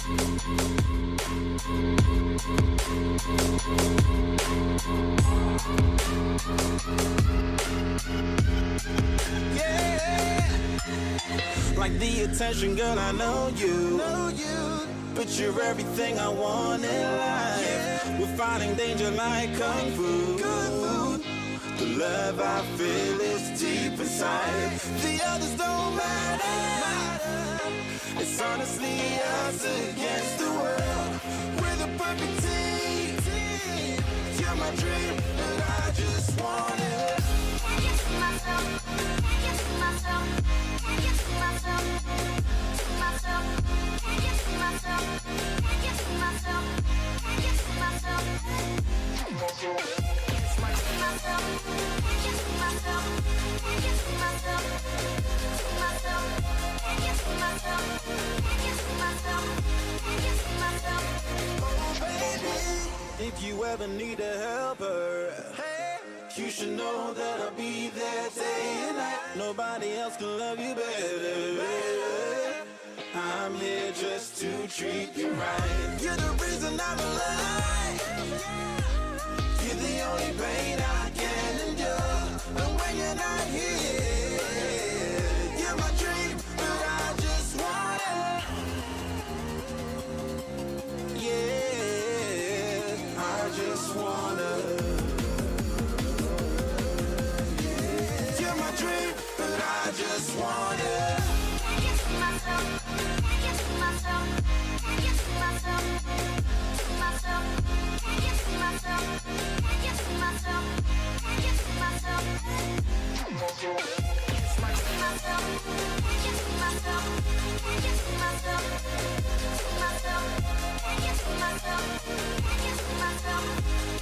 Yeah, like the attention, girl, I know you. But you're everything I want in life. Yeah. We're fighting danger like kung fu. The love I feel is deep inside. The others don't matter. It's honestly us against the world. We're the perfect team. You're my dream, but I just want it. Can't get to myself. Can't get to myself. Can't get to myself. To myself. Can't get to myself. Can't get to myself. Can't get to myself. It's my myself. Can't get to myself. Can't get to myself. To myself. Can't get to myself. Can't get to myself. Can't get to myself. Oh baby, if you ever need a helper, hey, you should know that I'll be there day and night. Nobody else can love you better. I'm here just to treat you right. You're the reason I'm alive. You're the only pain I can endure. And when you're not here, you're my dream, but I just want it. Yeah, I just wanna. You're my dream, but I just want it. Can't get to myself. Can't get to myself. Can't get to myself. To myself. Can't get to myself. Can't get to myself. Can't get to myself. It's my myself. Can't get to myself. Can't get to myself. To myself. Can't get to myself. Can't get to myself.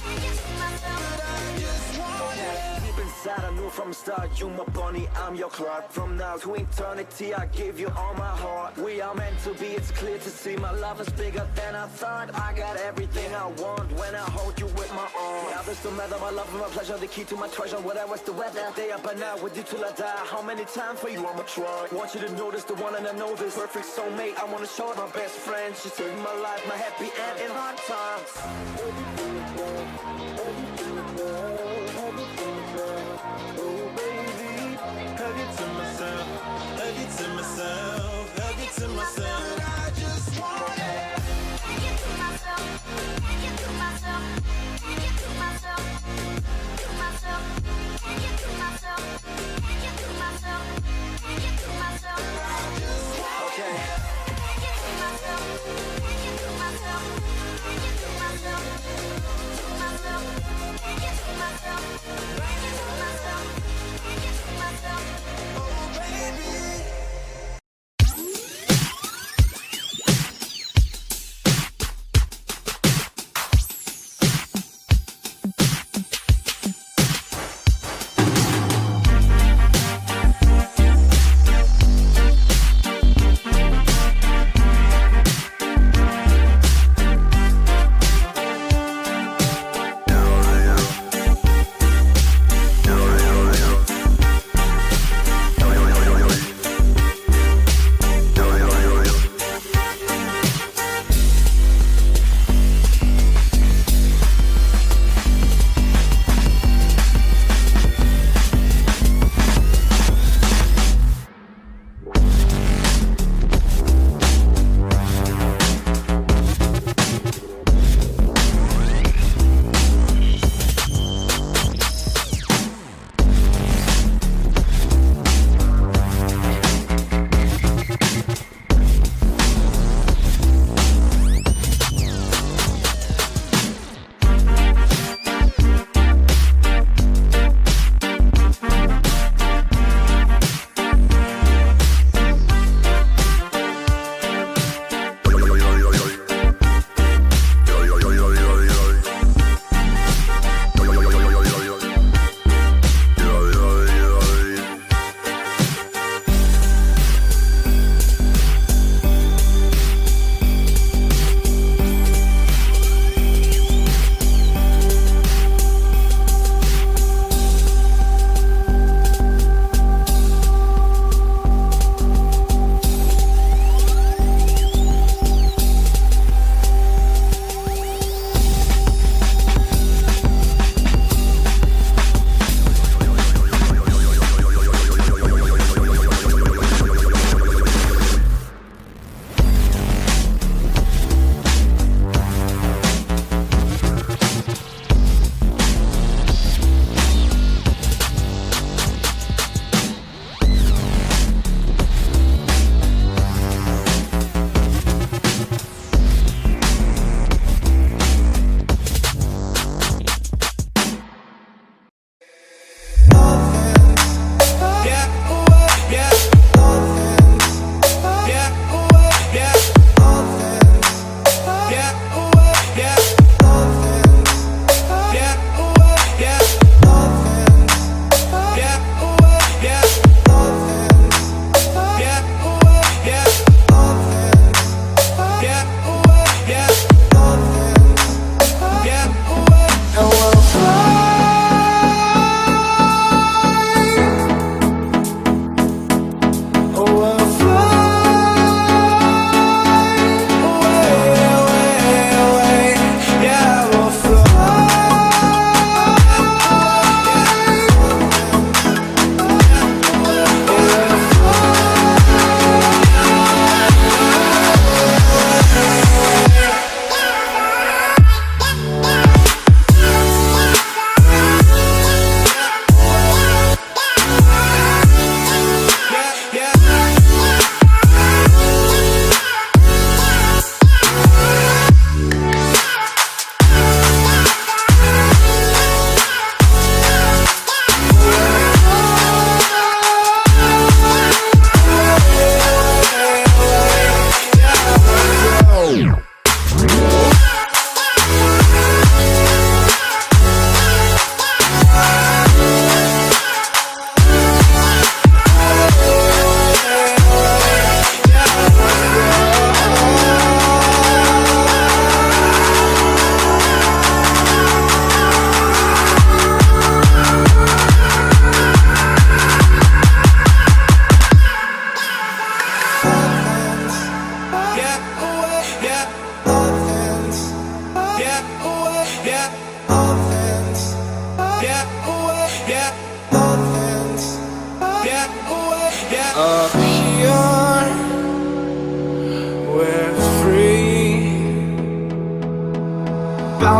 Can't get to myself. But I just want it. Deep inside, I knew from the start, you my bunny, I'm your Clark. From now to eternity, I give you all my heart. We are meant to be, it's clear to see. My love is bigger than I thought. I got everything I want when I hold you with my arms. The others don't matter, my love and my pleasure, the key to my treasure. Whatever's the weather, day up and out with you till I die. How many times for you I'ma try? Want you to notice the one and I know this perfect soulmate. I wanna show it my best friend. She saved my life, my happy end in hard times. Oh baby, hug it to myself, hug it to myself, hug it to myself. But I just want it. Can't get to myself, can't get to myself, can't get to myself, to myself. Can't get to myself, can't get to myself, can't get to myself. But I just want it. Can't get to myself, can't get to myself, can't get to myself, to myself. Can't get to myself, can't get to myself, can't get to myself. Oh baby.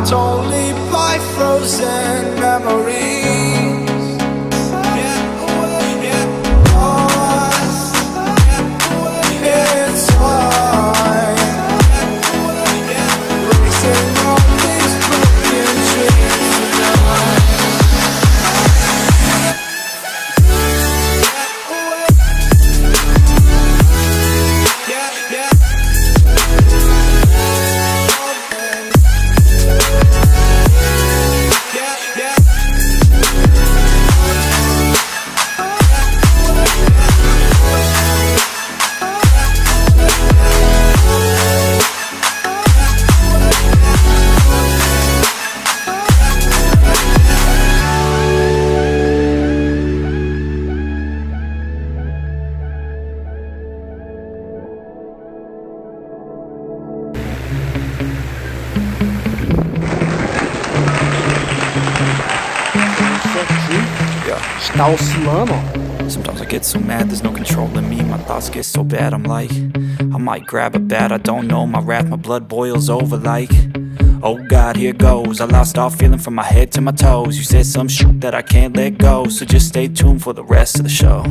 around only by frozen memories. It's fine. Racing all these broken dreams tonight. Está oscilando, ó. Sometimes I get so mad, there's no controlling me. My thoughts get so bad, I'm like, I might grab a bat, I don't know. My wrath, my blood boils over like, oh God, here goes. I lost all feeling from my head to my toes. You said some shit that I can't let go, so just stay tuned for the rest of the show.